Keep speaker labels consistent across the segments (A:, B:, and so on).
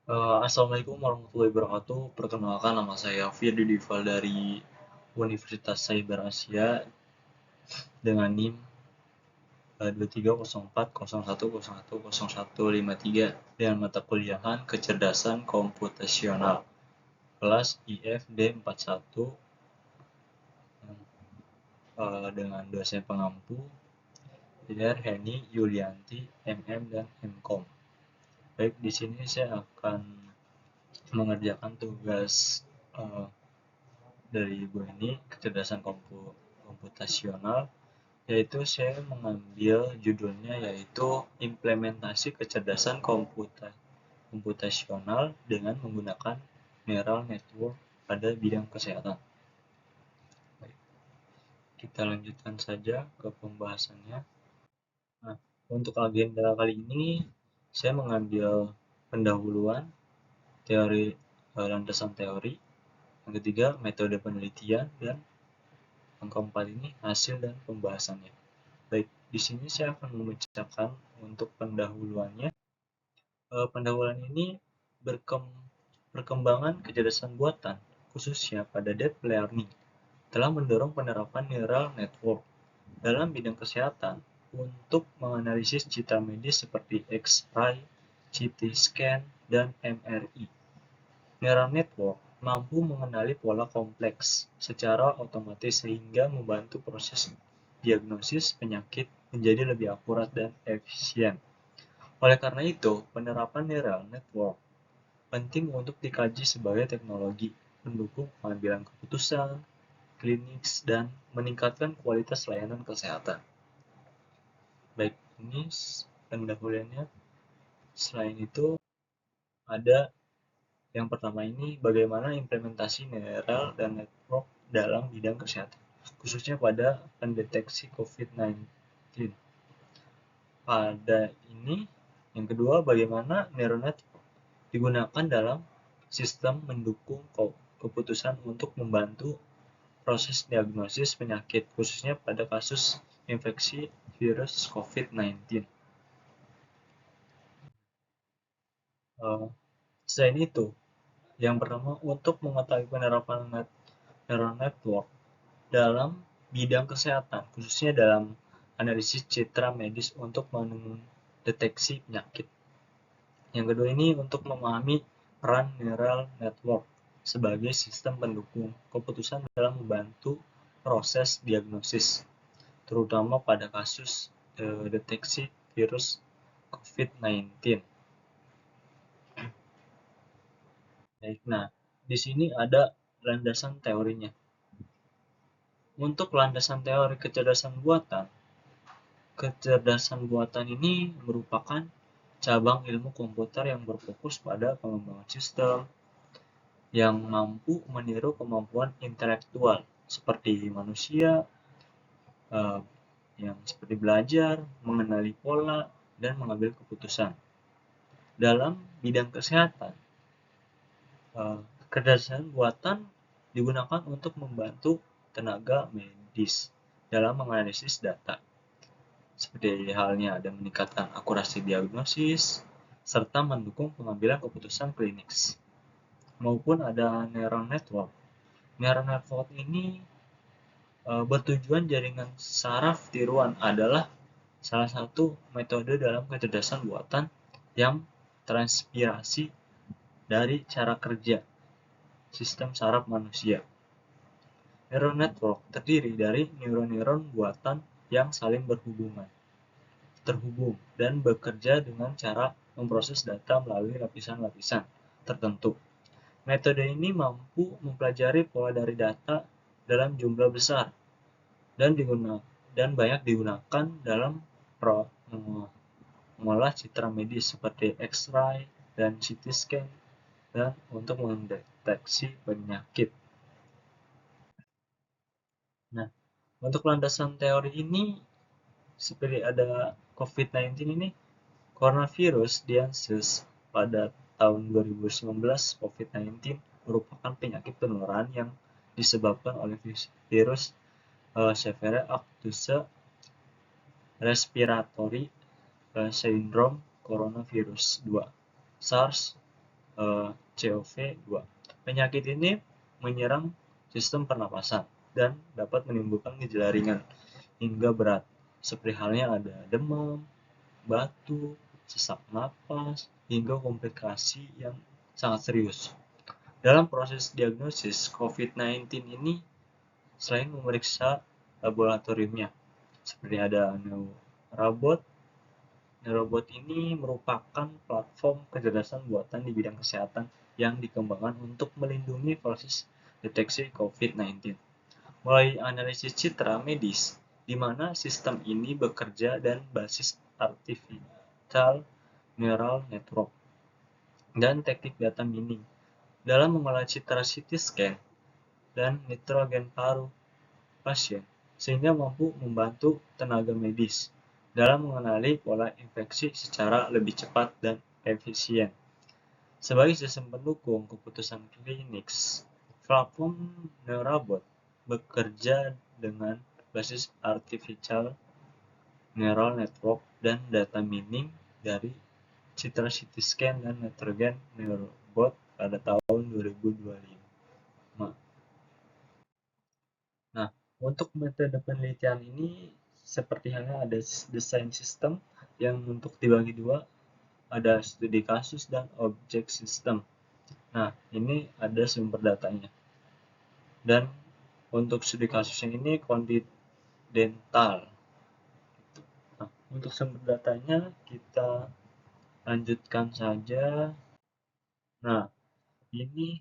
A: Assalamualaikum warahmatullahi wabarakatuh. Perkenalkan, nama saya Firdy Dival dari Universitas Cyber Asia dengan NIM 230401010153 dengan mata kuliahan Kecerdasan Komputasional kelas IFD 41 dengan dosen pengampu Dr. Heni Yulianti MM dan MKOM. Baik, di sini saya akan mengerjakan tugas eh, dari ibu ini kecerdasan komputasional, yaitu saya mengambil judulnya yaitu implementasi kecerdasan komputasional dengan menggunakan neural network pada bidang kesehatan. Baik, kita lanjutkan saja ke pembahasannya. Nah, untuk agenda kali ini saya mengambil pendahuluan teori, landasan teori, yang ketiga metode penelitian, dan yang keempat ini hasil dan pembahasannya. Baik, di sini saya akan membacakan untuk pendahuluannya. Pendahuluan ini perkembangan kecerdasan buatan, khususnya pada deep learning, telah mendorong penerapan neural network dalam bidang kesehatan untuk menganalisis citra medis seperti X-ray, CT scan, dan MRI. Neural network mampu mengenali pola kompleks secara otomatis sehingga membantu proses diagnosis penyakit menjadi lebih akurat dan efisien. Oleh karena itu, penerapan neural network penting untuk dikaji sebagai teknologi pendukung pengambilan keputusan, klinis, dan meningkatkan kualitas layanan kesehatan. Baik, ini pendahuluannya. Selain itu, ada yang pertama ini bagaimana implementasi neural dan network dalam bidang kesehatan, khususnya pada pendeteksi COVID-19. Pada ini, yang kedua, bagaimana neural network digunakan dalam sistem mendukung keputusan untuk membantu proses diagnosis penyakit, khususnya pada kasus infeksi virus COVID-19. Selain itu, yang pertama, untuk mengetahui penerapan neural network dalam bidang kesehatan, khususnya dalam analisis citra medis untuk mendeteksi penyakit. Yang kedua ini untuk memahami peran neural network sebagai sistem pendukung keputusan dalam membantu proses diagnosis, terutama pada kasus deteksi virus COVID-19. Baik, nah di sini ada landasan teorinya. Untuk landasan teori kecerdasan buatan ini merupakan cabang ilmu komputer yang berfokus pada pengembangan sistem yang mampu meniru kemampuan intelektual seperti manusia, eh, yang seperti belajar, mengenali pola, dan mengambil keputusan. Dalam bidang kesehatan, kecerdasan buatan digunakan untuk membantu tenaga medis dalam menganalisis data, seperti halnya ada meningkatkan akurasi diagnosis, serta mendukung pengambilan keputusan klinis, maupun ada neural network. Neural network ini bertujuan jaringan saraf tiruan adalah salah satu metode dalam kecerdasan buatan yang terinspirasi dari cara kerja sistem saraf manusia. Neural network terdiri dari neuron-neuron buatan yang saling terhubung, dan bekerja dengan cara memproses data melalui lapisan-lapisan tertentu. Metode ini mampu mempelajari pola dari data dalam jumlah besar dan banyak digunakan dalam mengolah citra medis seperti X-ray dan CT scan dan untuk mendeteksi penyakit. Nah, untuk landasan teori ini seperti ada COVID-19 ini, coronavirus diagnosis pada tahun 2019. COVID-19 merupakan penyakit penularan yang disebabkan oleh virus Severe Acute Respiratory Syndrome Coronavirus 2 (SARS) COV2. Penyakit ini menyerang sistem pernapasan dan dapat menimbulkan gejala ringan hingga berat, seperti halnya ada demam, batuk, sesak napas, hingga komplikasi yang sangat serius. Dalam proses diagnosis COVID-19 ini, selain memeriksa laboratoriumnya, seperti ada Neurobot. Neurobot ini merupakan platform kecerdasan buatan di bidang kesehatan yang dikembangkan untuk melindungi proses deteksi COVID-19. Mulai analisis citra medis, di mana sistem ini bekerja dan basis artificial neural network dan teknik data mining dalam mengolah citra CT scan dan nitrogen paru pasien, sehingga mampu membantu tenaga medis dalam mengenali pola infeksi secara lebih cepat dan efisien. Sebagai sistem pendukung keputusan klinis, platform Neurobot bekerja dengan basis artificial neural network dan data mining dari citra CT scan dan nitrogen Neurobot pada tahun 2025. Nah, untuk metode penelitian ini seperti halnya ada desain sistem yang untuk dibagi dua, ada studi kasus dan objek sistem. Nah, ini ada sumber datanya. Dan untuk studi kasus yang ini konfidental. Nah, untuk sumber datanya kita lanjutkan saja. Nah, ini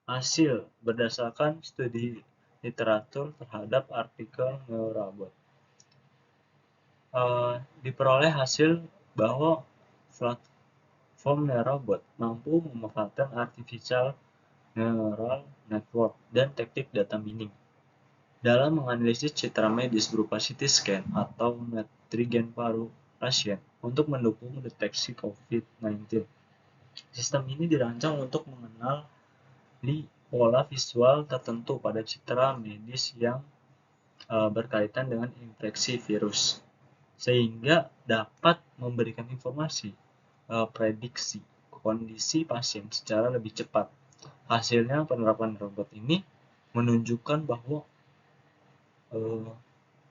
A: hasil berdasarkan studi literatur terhadap artikel Neurobot. Diperoleh hasil bahwa platform Neurobot mampu memanfaatkan artificial neural network dan teknik data mining dalam menganalisis citra medis berupa CT scan atau nitrogen paru pasien untuk mendukung deteksi COVID-19. Sistem ini dirancang untuk mengenali pola visual tertentu pada citra medis yang berkaitan dengan infeksi virus, sehingga dapat memberikan informasi prediksi kondisi pasien secara lebih cepat. Hasilnya, penerapan robot ini menunjukkan bahwa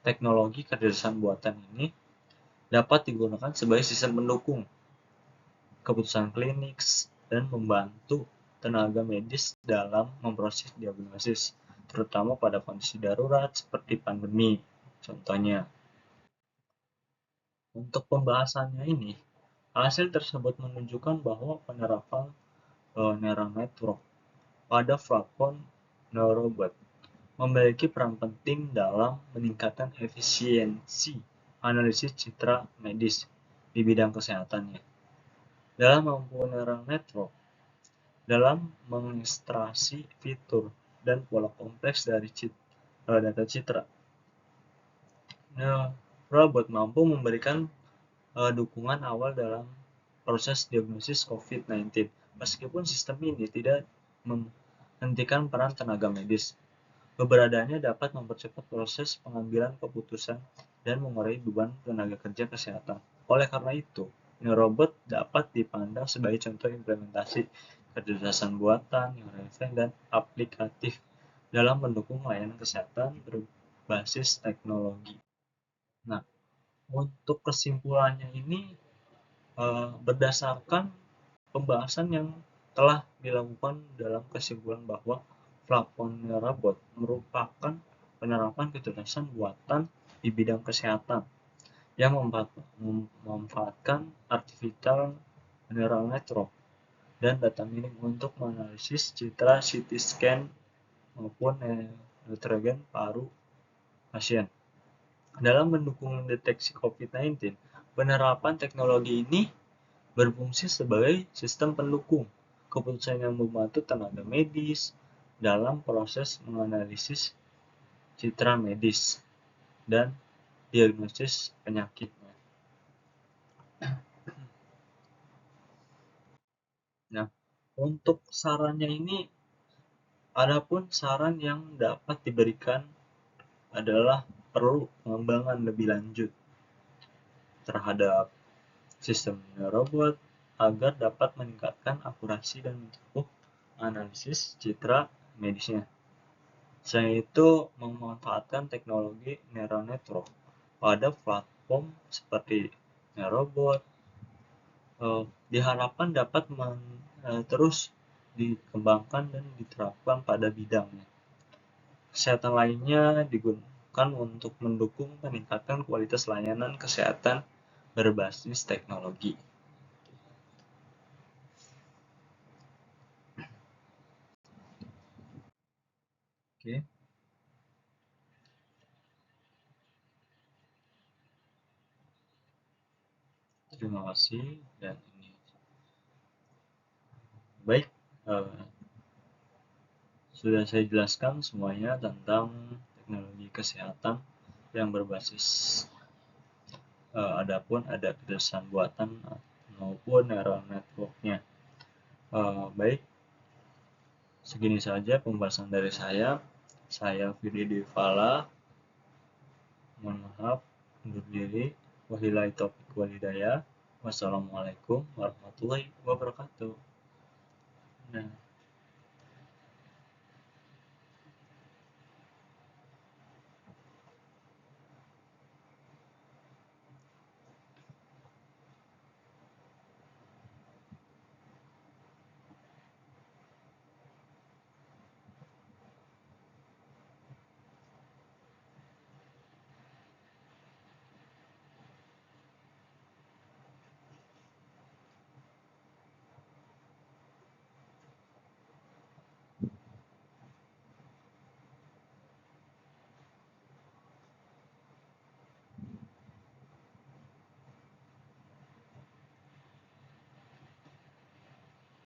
A: teknologi kecerdasan buatan ini dapat digunakan sebagai sistem pendukung keputusan klinis dan membantu tenaga medis dalam memproses diagnosis, terutama pada kondisi darurat seperti pandemi. Contohnya, untuk pembahasannya ini, hasil tersebut menunjukkan bahwa penerapan neural network pada platform Neurobot memiliki peran penting dalam meningkatkan efisiensi analisis citra medis di bidang kesehatannya. Dalam mampu neural network dalam mengekstraksi fitur dan pola kompleks dari data citra. Robot mampu memberikan dukungan awal dalam proses diagnosis COVID-19, meskipun sistem ini tidak menghentikan peran tenaga medis. Keberadaannya dapat mempercepat proses pengambilan keputusan dan mengurangi beban tenaga kerja kesehatan. Oleh karena itu, Neurobot dapat dipandang sebagai contoh implementasi kecerdasan buatan yang relevan dan aplikatif dalam mendukung layanan kesehatan berbasis teknologi. Nah, untuk kesimpulannya ini berdasarkan pembahasan yang telah dilakukan dalam kesimpulan bahwa platform Neurobot merupakan penerapan kecerdasan buatan di bidang kesehatan yang memanfaatkan artificial neural network dan data mining untuk menganalisis citra CT scan maupun nitrogen paru pasien. Dalam mendukung deteksi COVID-19, penerapan teknologi ini berfungsi sebagai sistem pendukung keputusan yang membantu tenaga medis dalam proses menganalisis citra medis dan diagnosis penyakitnya. Nah, untuk sarannya ini, adapun saran yang dapat diberikan adalah perlu pengembangan lebih lanjut terhadap sistem Neurobot agar dapat meningkatkan akurasi dan mencakup analisis citra medisnya. Selain itu, memanfaatkan teknologi neural network pada platform seperti Neurobot diharapkan dapat terus dikembangkan dan diterapkan pada bidangnya. Kesehatan lainnya digunakan untuk mendukung peningkatan kualitas layanan kesehatan berbasis teknologi. Oke. Terima kasih dan ini baik, sudah saya jelaskan semuanya tentang teknologi kesehatan yang berbasis adapun ada kecerdasan buatan maupun neural network-nya. Baik, segini saja pembahasan dari saya. Saya Firdy Divala. Mohon maaf, undur diri. Wabillahi taufiq wal hidayah. Wassalamualaikum warahmatullahi wabarakatuh. Nah.